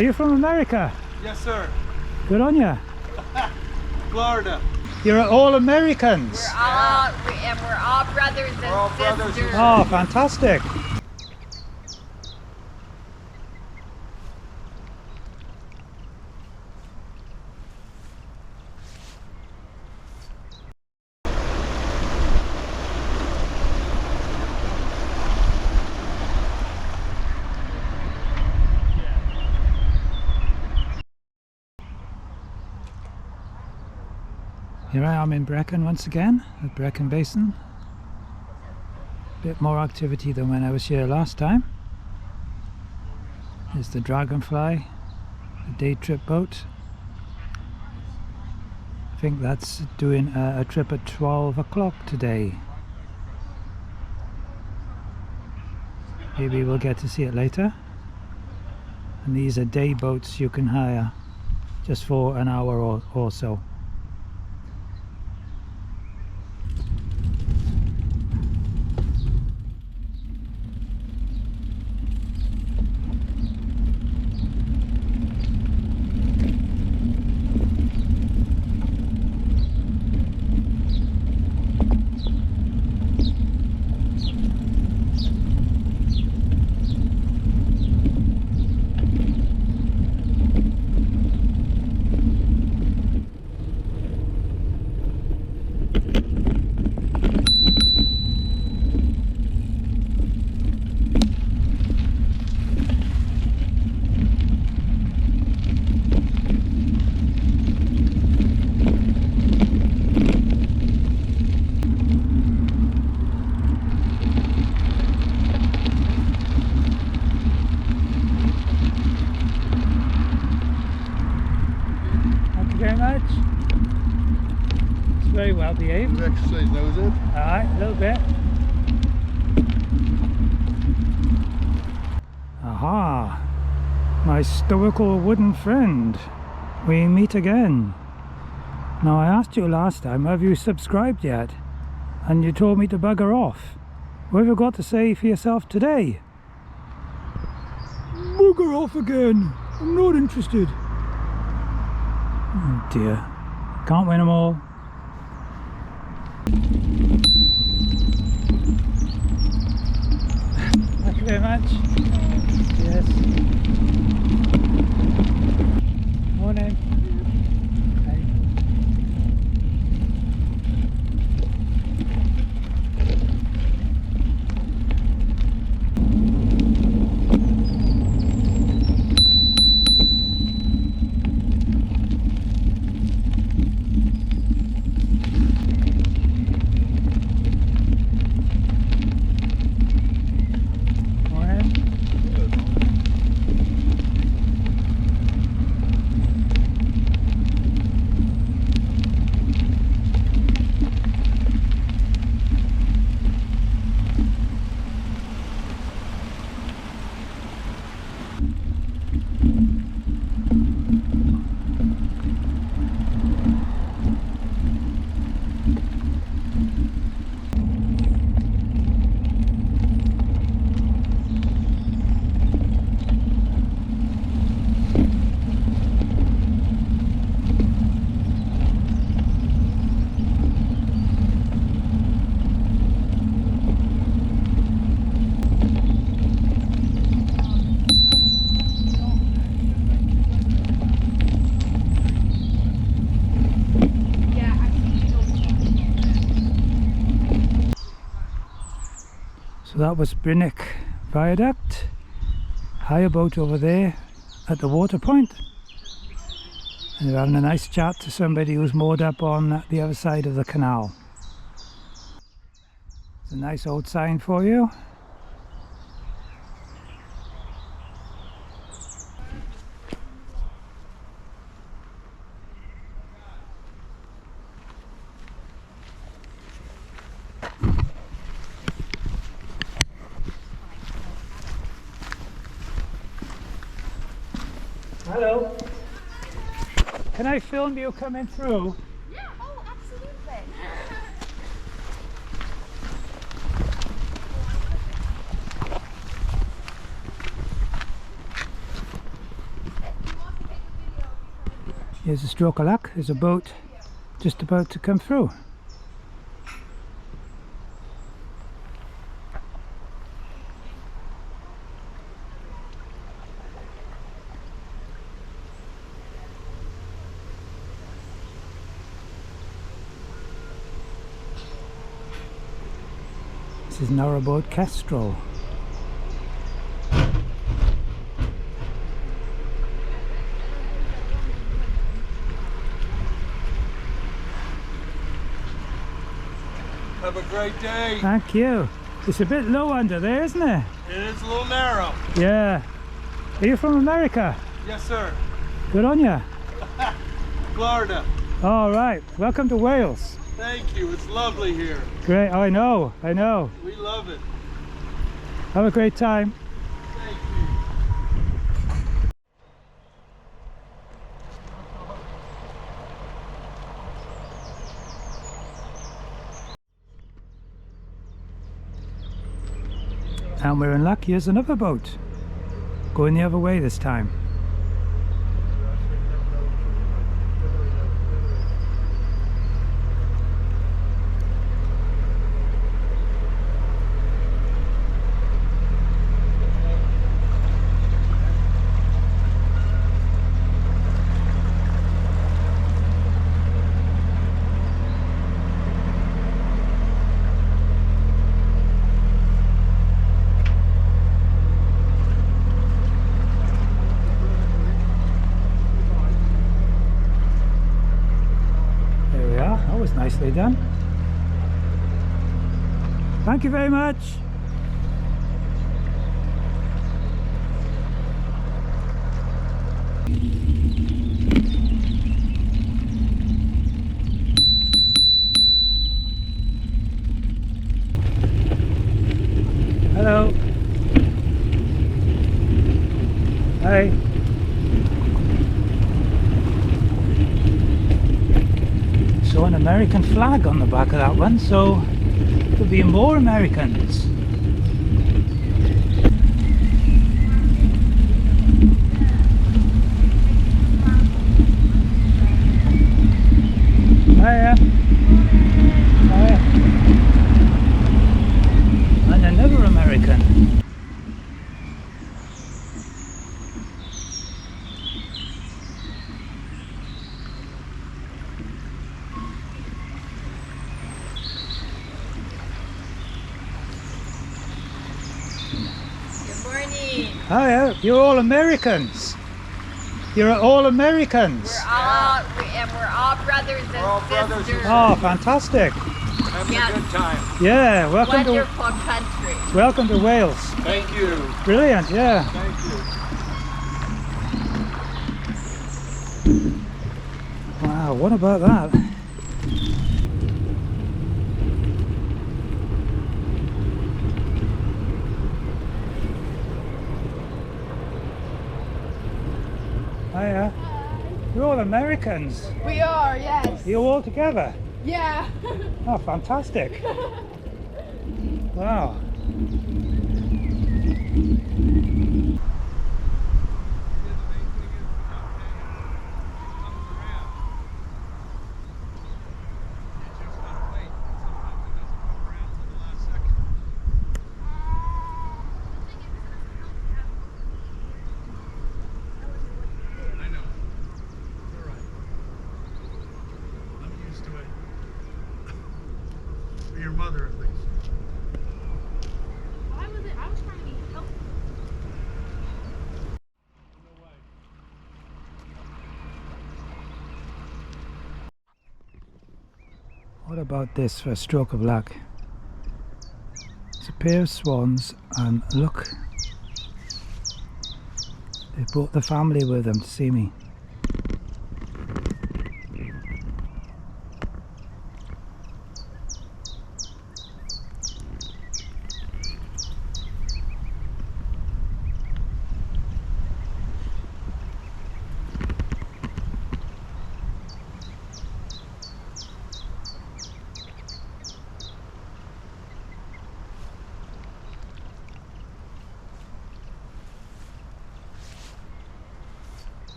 Are you from America? Yes, sir. Good on you. Florida. You're all Americans. We're all brothers and sisters. Oh, fantastic. Here I am in Brecon once again, at Brecon Basin. Bit more activity than when I was here last time. There's the Dragonfly, the day-trip boat. I think that's doing a trip at 12 o'clock today. Maybe we'll get to see it later. And these are day boats you can hire just for an hour or so. Very much. It's very well behaved. Exercise now, is it? Alright, a little bit. Aha! My stoical wooden friend. We meet again. Now I asked you last time, have you subscribed yet? And you told me to bugger off. What have you got to say for yourself today? Bugger off again. I'm not interested. Oh dear, can't win them all. Thank you very much. Yes. Morning. Hey. So that was Brynich Viaduct, hire boat over there at the water point, and they're having a nice chat to somebody who's moored up on the other side of the canal. It's a nice old sign for you. Hello. Can I film you coming through? Yeah, oh, absolutely. Here's a stroke of luck. There's a boat just about to come through. This is Narrowboat Kestrel. Have a great day. Thank you. It's a bit low under there, isn't it? It is a little narrow. Yeah. Are you from America? Yes, sir. Good on you. Florida. All right. Welcome to Wales. Thank you. It's lovely here. Great. I know. I know. We love it. Have a great time. Thank you. And we're in luck. Here's another boat. Going the other way this time. That was nicely done. Thank you very much. Hello. Hi. So an American flag on the back of that one, so there'll be more Americans. Hiya. Hiya. And another American. Hiya, you're all Americans. You're all Americans. We're all brothers and sisters. Oh, fantastic. Having a good time. Yeah, Wonderful country. welcome to Wales. Thank you. Brilliant, yeah. Thank you. Wow, what about that? Hiya. You're all Americans. We are, yes. You're all together. Yeah. Oh, fantastic. Wow. Your mother, at least. Why was it? I was trying to be helpful. No way. What about this for a stroke of luck? It's a pair of swans, and look, they brought the family with them to see me.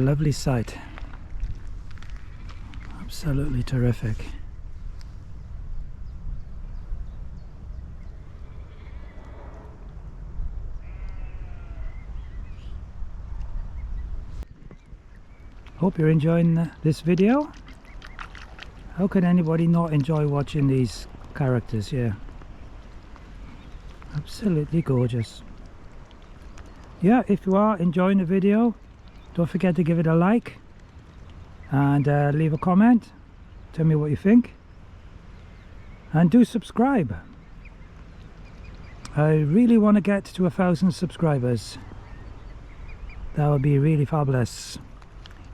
lovely sight. Absolutely terrific. Hope you're enjoying this video. How can anybody not enjoy watching these characters here? Absolutely gorgeous. Yeah, if you are enjoying the video, don't forget to give it a like and leave a comment. Tell me what you think. And do subscribe. I really want to get to 1,000 subscribers. That would be really fabulous.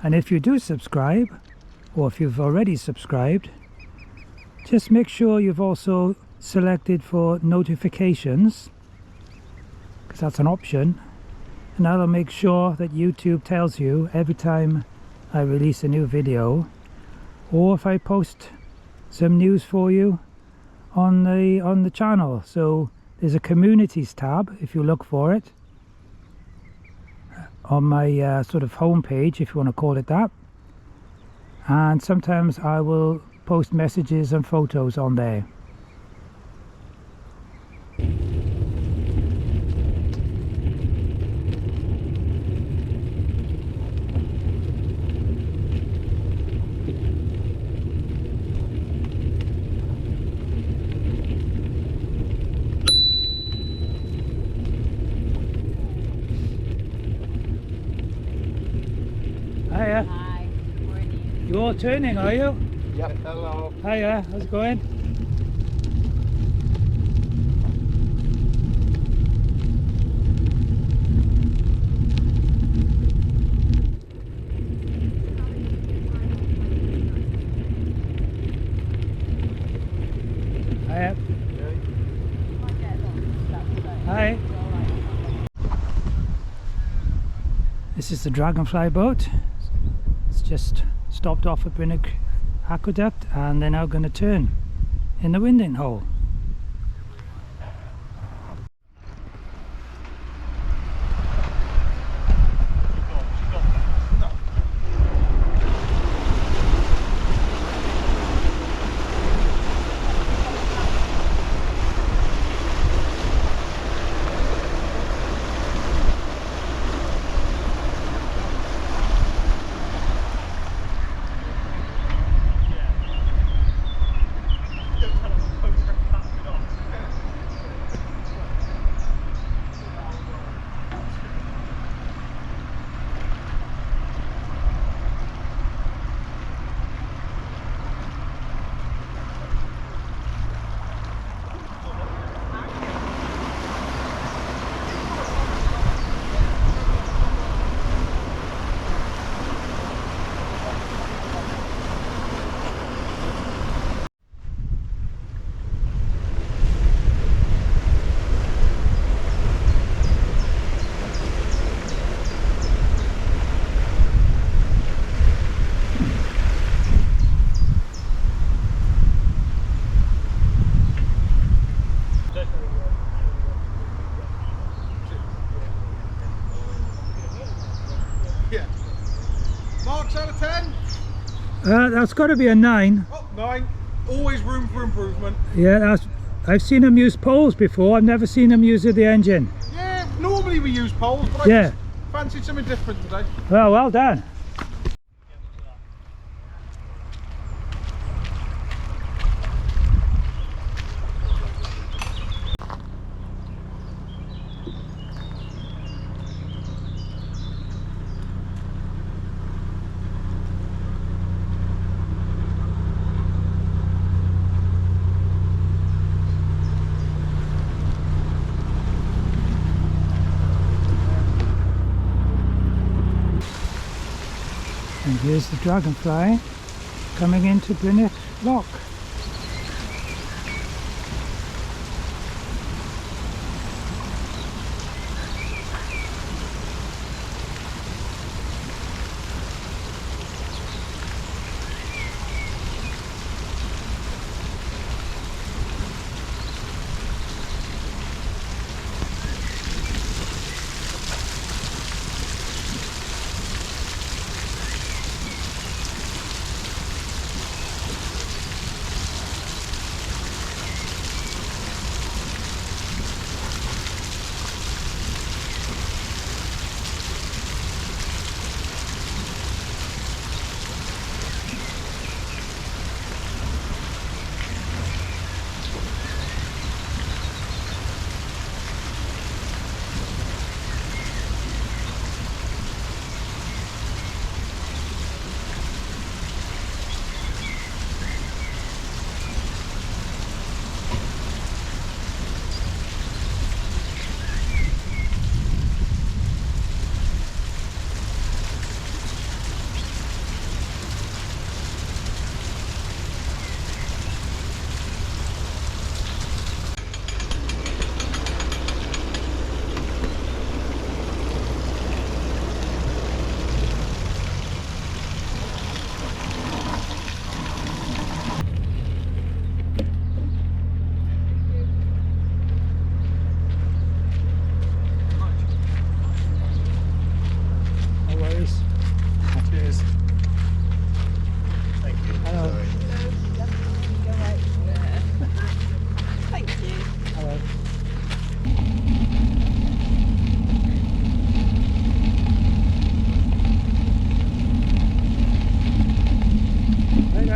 And if you do subscribe, or if you've already subscribed, just make sure you've also selected for notifications, because that's an option, and that'll make sure that YouTube tells you every time I release a new video, or if I post some news for you on the channel. So there's a communities tab if you look for it on my sort of home page, if you want to call it that, and sometimes I will post messages and photos on there. Hiya. Hi, good morning. You all turning, are you? Yep, hello. Hiya, how's it going? Hiya. Hi. This is the Dragonfly boat. It's just stopped off at Brynich aqueduct, and they're now going to turn in the winding hole. Yeah. Marks out of 10? That's got to be a 9. Oh, 9. Always room for improvement. Yeah, I've seen them use poles before. I've never seen them use the engine. Yeah, normally we use poles, but I Yeah. just fancied something different today. Well done. And here's the Dragonfly coming into Brynich Lock.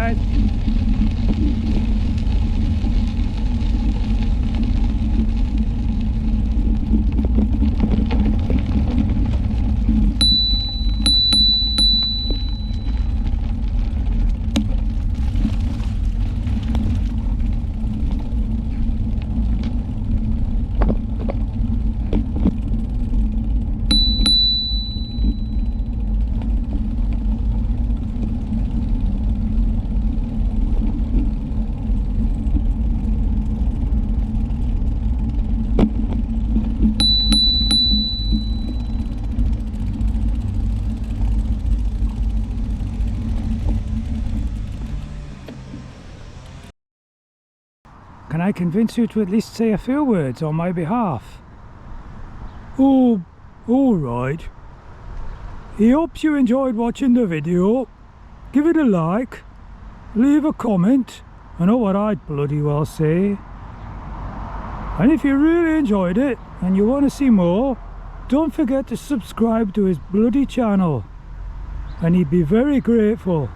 guys. Can I convince you to at least say a few words on my behalf? Oh, alright. He hopes you enjoyed watching the video. Give it a like, leave a comment. I know what I'd bloody well say. And if you really enjoyed it and you want to see more, don't forget to subscribe to his bloody channel. And he'd be very grateful.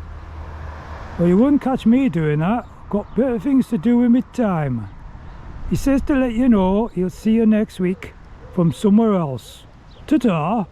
Well, you wouldn't catch me doing that. Got better things to do with my time. He says to let you know he'll see you next week from somewhere else. Ta-ta!